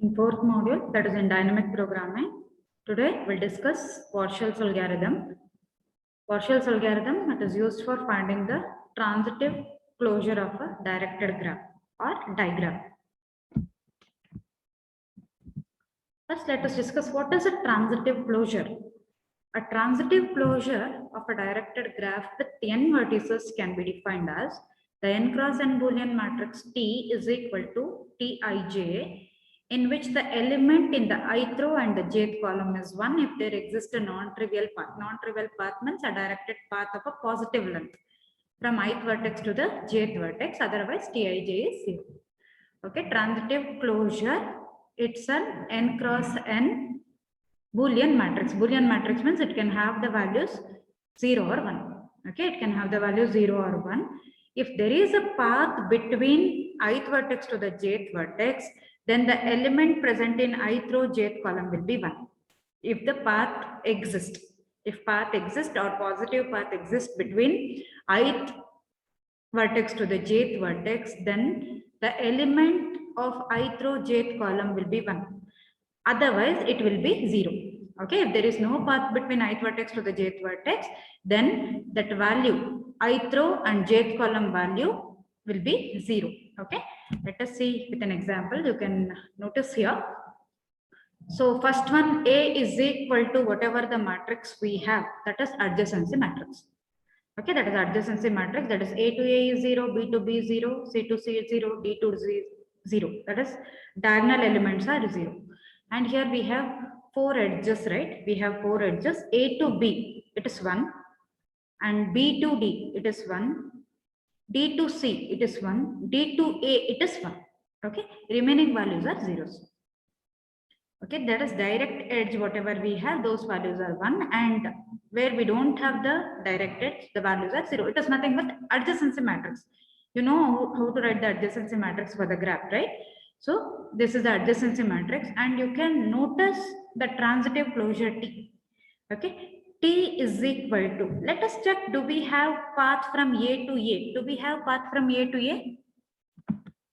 In fourth module, that is in dynamic programming, today we'll discuss Warshall's algorithm. Warshall's algorithm, it is used for finding the transitive closure of a directed graph or diagram. First, let us discuss what is a transitive closure. A transitive closure of a directed graph with n vertices can be defined as the n cross n Boolean matrix T is equal to Tij, in which the element in the ith row and the jth column is 1 if there exists a non-trivial path. Non-trivial path means a directed path of a positive length from ith vertex to the jth vertex, otherwise Tij is 0. Okay, transitive closure, it's an n cross n Boolean matrix. Boolean matrix means it can have the values 0 or 1. Okay, it can have the value 0 or 1. If there is a path between ith vertex to the jth vertex, then the element present in ith row jth column will be 1. If the path exists, if path exists or positive path exists between ith vertex to the jth vertex, then the element of ith row jth column will be 1. Otherwise, it will be 0. Okay, if there is no path between ith vertex to the jth vertex, then that value, ith row and jth column value will be 0. Okay, let us see with an example. You can notice here. So first one, A is equal to whatever the matrix we have, that is adjacency matrix. Okay, that is adjacency matrix. That is A to A is 0, B to B is 0, C to C is 0, D to Z is 0. That is diagonal elements are 0. And here we have 4 edges, right? We have 4 edges. A to B, it is 1. And B to D, it is 1. D to C, it is 1. D to A, it is 1. Okay, remaining values are zeros. Okay, that is direct edge, whatever we have, those values are 1. And where we don't have the direct edge, the values are 0. It is nothing but adjacency matrix. You know how to write the adjacency matrix for the graph, right? So this is the adjacency matrix, and you can notice the transitive closure T. Okay, T is equal to, let us check, do we have path from A to A? Do we have path from A to A?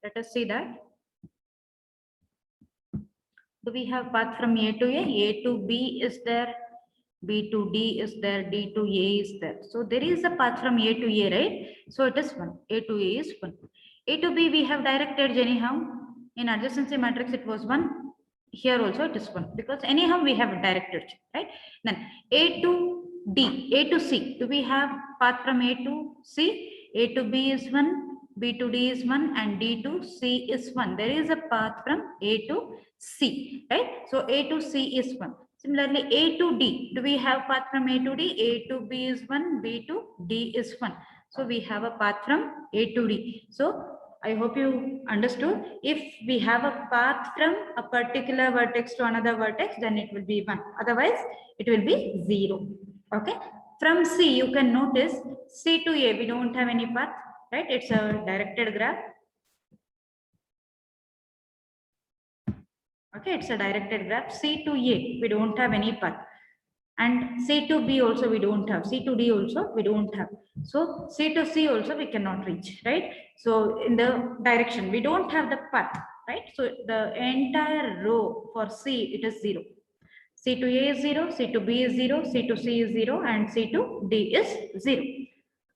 Let us see that. Do we have path from A to A? A to B is there, B to D is there, D to A is there. So there is a path from A to A, right? So it is 1. A to A is 1. A to B we have direct edge anyhow. In adjacency matrix it was 1. Here also it is 1 because anyhow we have a direct edge, right? Then A to D, A to C. Do we have path from A to C? A to B is 1. B to D is 1 and D to C is 1. There is a path from A to C, right? So A to C is 1. Similarly, A to D. Do we have path from A to D? A to B is 1, B to D is 1. So we have a path from A to D. So I hope you understood. If we have a path from a particular vertex to another vertex, then it will be 1. Otherwise, it will be 0. Okay. From C, you can notice C to A, we don't have any path, right? It's a directed graph. Okay, it's a directed graph. C to A, we don't have any path. And C to B also we don't have. C to D also we don't have. So C to C also we cannot reach, right? So in the direction, we don't have the path, right? So the entire row for C, it is 0. C to A is 0, C to B is 0, C to C is 0, and C to D is 0.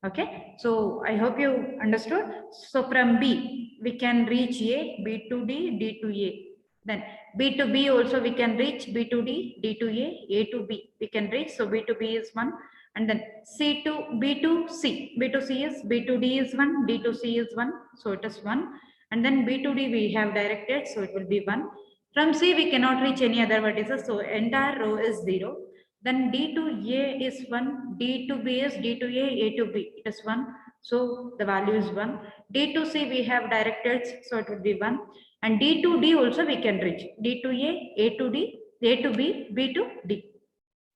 Okay, so I hope you understood. So from B, we can reach A, B to D, D to A. Then B to B also we can reach, B to D, D to A to B we can reach. So B to B is 1. And then C to B to C. B to C is, B to D is 1, D to C is 1. So it is 1. And then B to D we have directed, so it will be 1. From C we cannot reach any other vertices. So entire row is 0. Then D to A is 1, D to B is D to A to B, it is 1. So the value is 1. D to C we have directed, so it will be 1. And D to D also we can reach. D to A to D, A to B, B to D.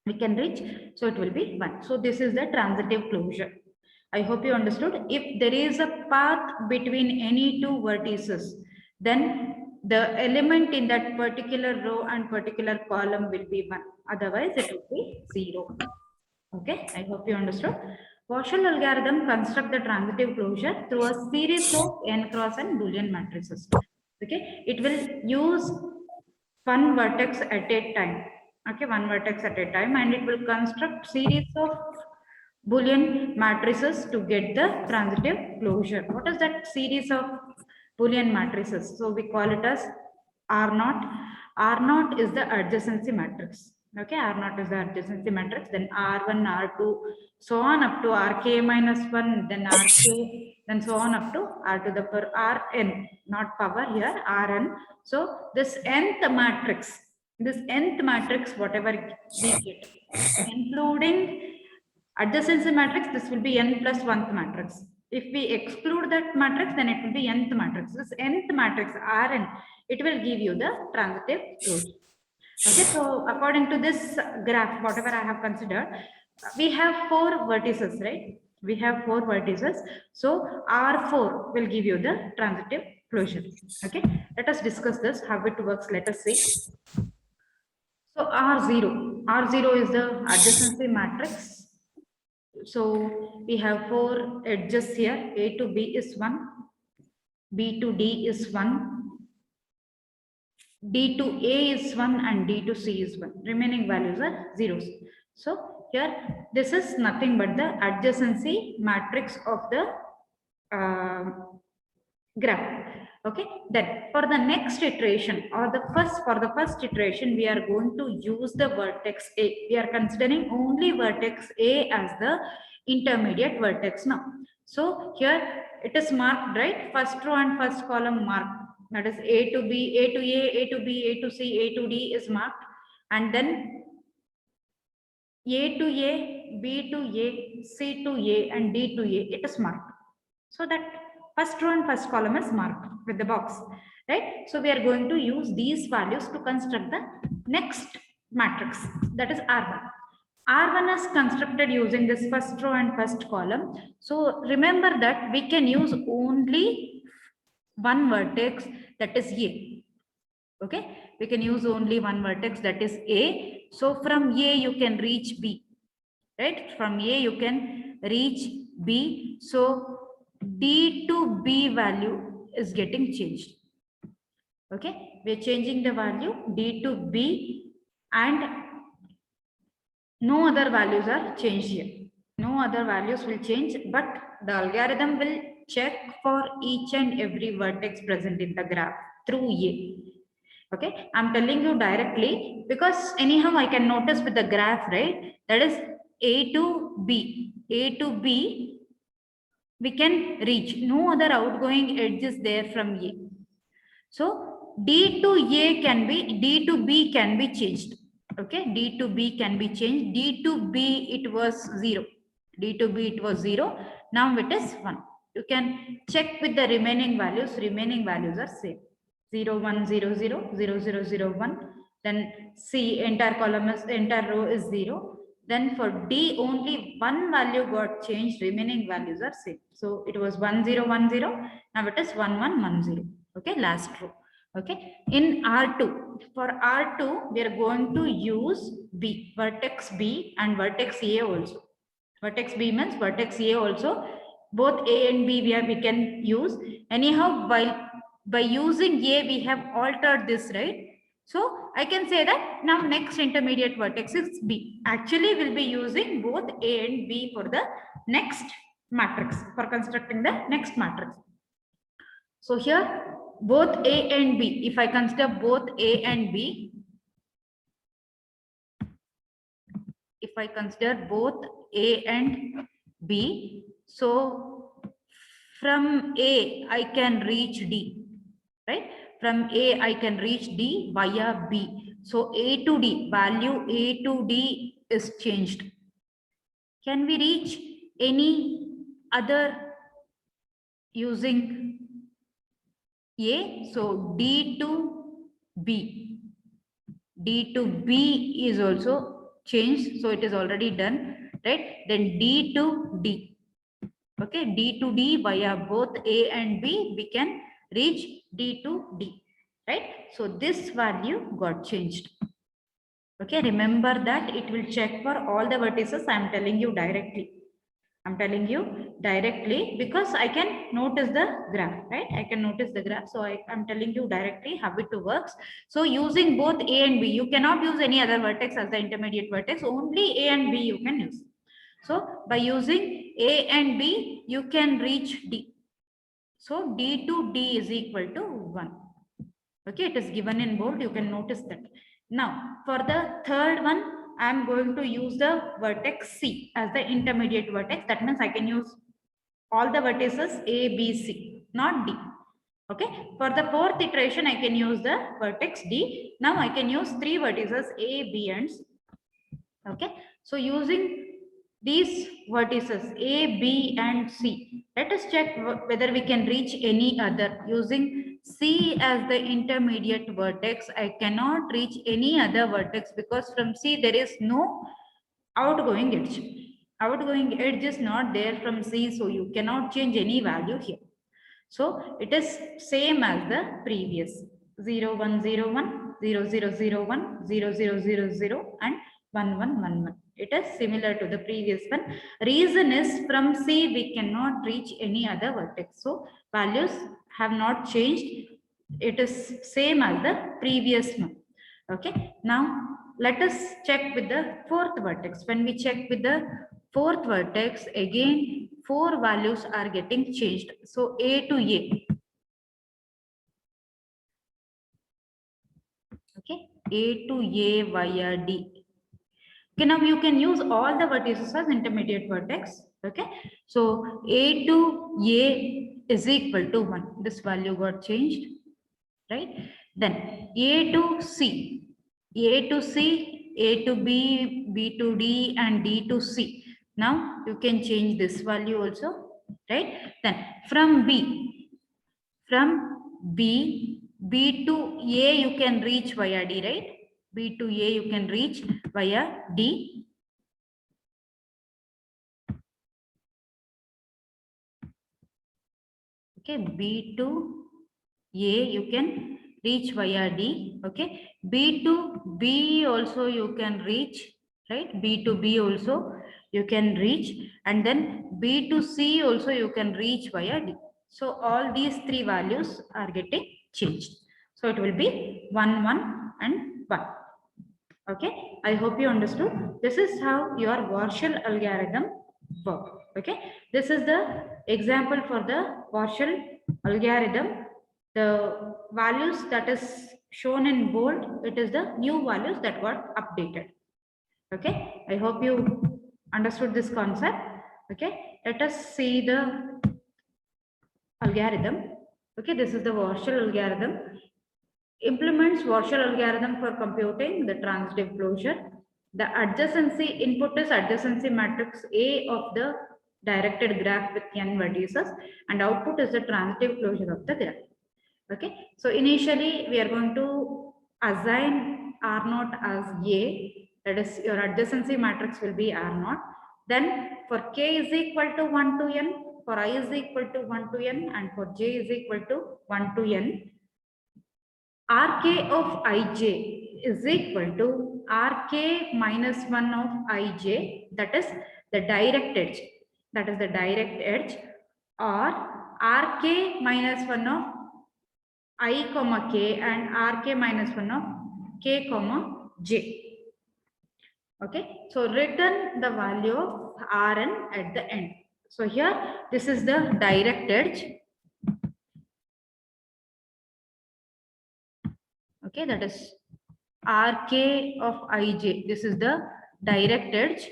We can reach, so it will be 1. So this is the transitive closure. I hope you understood. If there is a path between any two vertices, then the element in that particular row and particular column will be 1. Otherwise, it will be 0. Okay, I hope you understood. Warshall algorithm construct the transitive closure through a series of n cross n Boolean matrices. Okay, it will use one vertex at a time. Okay, one vertex at a time, and it will construct series of Boolean matrices to get the transitive closure. What is that series of Boolean matrices? So we call it as R0. R0 is the adjacency matrix. Okay, R0 is the adjacency matrix. Then R1, R2, so on up to Rk minus 1, then Rk, then so on up to R to the power Rn, not power here, Rn. So this nth matrix, whatever we get, including adjacency matrix, this will be n plus 1th matrix. If we exclude that matrix, then it will be nth matrix. This nth matrix, Rn, it will give you the transitive closure. Okay, so according to this graph, whatever I have considered, we have 4 vertices, right? We have 4 vertices. So R4 will give you the transitive closure. Okay, let us discuss this, how it works. Let us see. So R0 is the adjacency matrix. So we have 4 edges here. A to B is 1, B to D is 1, D to A is 1, and D to C is 1. Remaining values are zeros. So here this is nothing but the adjacency matrix of the graph. Okay, then for the next iteration, or for the first iteration, we are going to use the vertex A. We are considering only vertex A as the intermediate vertex now. So here it is marked, right? First row and first column marked. That is A to B, A to A, A to B, A to C, A to D is marked, and then A to A, B to A, C to A, and D to A, it is marked. So that first row and first column is marked with the box, right? So we are going to use these values to construct the next matrix, that is R1. R1 is constructed using this first row and first column. So remember that we can use only one vertex, that is A. Okay, we can use only one vertex, that is A. So from A you can reach B, right? From A you can reach B. So D to B value is getting changed. Okay, we are changing the value D to B, and no other values are changed here. No other values will change, but the algorithm will check for each and every vertex present in the graph through A. Okay, I'm telling you directly because anyhow I can notice with the graph, right? That is A to B. A to B we can reach. No other outgoing edge is there from A. So D to A can be, D to B can be changed. Okay, D to B can be changed. D to B it was 0. D to B it was 0. Now it is 1. You can check with the remaining values. Remaining values are same. 0, 1, 0, 0, 0, 0, 0, 1. Then C, entire column is, entire row is 0. Then for D, only one value got changed. Remaining values are same. So it was 1, 0, 1, 0. Now it is 1, 1, 1, 0. Okay, last row. Okay, in R2, for R2, we are going to use B, vertex B and vertex A also. Vertex B means vertex A also. Both A and B we can use. Anyhow, by using A, we have altered this, right? So I can say that now next intermediate vertex is B. Actually, we'll be using both A and B for the next matrix, for constructing the next matrix. So here, both A and B, if I consider both A and B, if I consider both A and B, so from A I can reach D, right? From A I can reach D via B. So A to D, value A to D is changed. Can we reach any other using A? So D to B. D to B is also changed. So it is already done, right? Then D to D. Okay, D to D via both A and B, we can reach D to D, right? So this value got changed. Okay, remember that it will check for all the vertices. I am telling you directly. I'm telling you directly because I can notice the graph, right? I can notice the graph. So I'm telling you directly how it works. So using both A and B, you cannot use any other vertex as the intermediate vertex. Only A and B you can use. So by using A and B, you can reach D. So D to D is equal to 1. Okay, it is given in bold. You can notice that. Now, for the third one, I am going to use the vertex C as the intermediate vertex. That means I can use all the vertices A, B, C, not D. Okay, for the fourth iteration, I can use the vertex D. Now I can use 3 vertices A, B, and C. Okay, so using these vertices A, B, and C, let us check whether we can reach any other. Using C as the intermediate vertex, I cannot reach any other vertex because from C there is no outgoing edge. Outgoing edge is not there from C, so you cannot change any value here. So it is same as the previous 0, 1, 0, 1, 0, 0, 0, 1, 0, 0, 0, 0, and 1, 1, 1, 1. It is similar to the previous one. Reason is from C we cannot reach any other vertex. So values have not changed. It is same as the previous one. Okay. Now let us check with the fourth vertex. When we check with the fourth vertex, again 4 values are getting changed. So A to A. Okay. A to A via D. Okay, now you can use all the vertices as intermediate vertex. Okay, so A to A is equal to 1. This value got changed, right? Then A to C, A to C, A to B, B to D, and D to C. Now you can change this value also, right? Then from B, B to A you can reach via D, right? B to A you can reach via D. Okay, B to A you can reach via D. Okay, B to B also you can reach, right? B to B also you can reach, and then B to C also you can reach via D. So all these 3 values are getting changed. So it will be 1, 1, and 1. Okay, I hope you understood. This is how your Warshall algorithm works. Okay, this is the example for the Warshall algorithm. The values that is shown in bold, it is the new values that got updated. Okay, I hope you understood this concept. Okay, let us see the algorithm. Okay, this is the Warshall algorithm. Implements Warshall algorithm for computing the transitive closure. The adjacency input is adjacency matrix A of the directed graph with n vertices, and output is the transitive closure of the graph. Okay, so initially we are going to assign R0 as A, that is your adjacency matrix will be R0. Then for k is equal to 1 to n, for I is equal to 1 to n, and for j is equal to 1 to n, Rk of Ij is equal to Rk minus 1 of Ij, that is the direct edge, that is the direct edge, or Rk minus 1 of I comma k and Rk minus 1 of k comma j. Okay, so return the value of Rn at the end. So here this is the direct edge. Okay, that is Rk of Ij. This is the direct edge.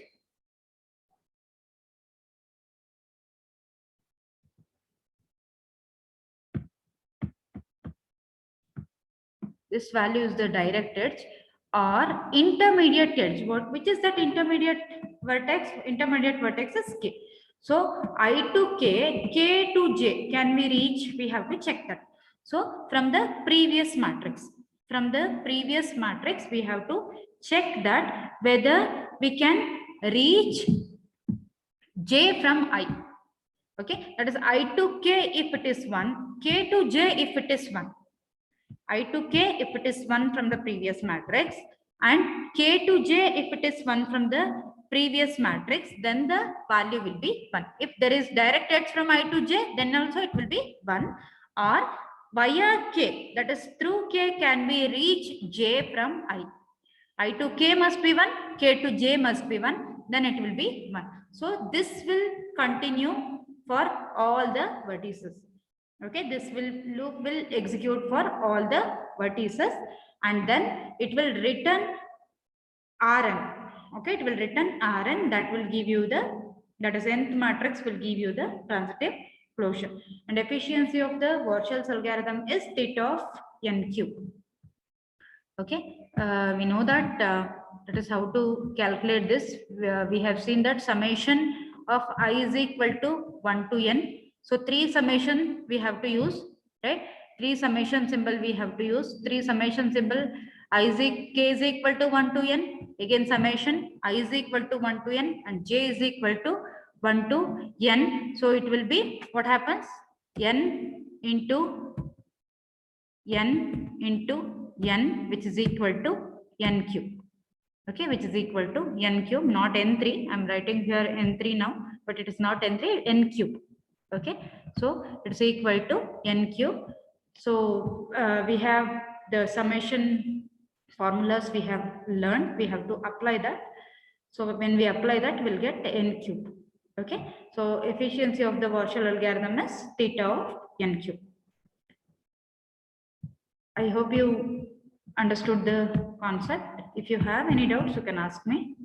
This value is the direct edge or intermediate edge. Which is that intermediate vertex? Intermediate vertex is k. So I to k, k to j can we reach? We have to check that. So from the previous matrix, we have to check that whether we can reach j from I. Okay, that is I to k if it is 1, k to j if it is 1. I to k if it is 1 from the previous matrix, and k to j if it is 1 from the previous matrix, then the value will be 1. If there is direct edge from I to j, then also it will be 1. Or via k, that is through k can be reach j from I to k must be 1, k to j must be 1, then it will be 1. So this will continue for all the vertices. Okay, this loop will execute for all the vertices, and then it will return Rn. Okay, it will return Rn, that will give you that is nth matrix will give you the transitive closure. And efficiency of the Warshall's algorithm is theta of n cube. Okay, we know that that is how to calculate this. We have seen that summation of I is equal to 1 to n. So 3 summation we have to use, right? 3 summation symbol we have to use. 3 summation symbol k is equal to 1 to n. Again summation I is equal to 1 to n and j is equal to 1 to n. So it will be what happens? N into n, which is equal to n cube. Okay, which is equal to n cube, not n3. I'm writing here n3 now, but it is not n3, n cube. Okay, so it's equal to n cube. So we have the summation formulas we have learned. We have to apply that. So when we apply that, we'll get n cube. Okay, so efficiency of the Warshall algorithm is theta of n cube. I hope you understood the concept. If you have any doubts, you can ask me.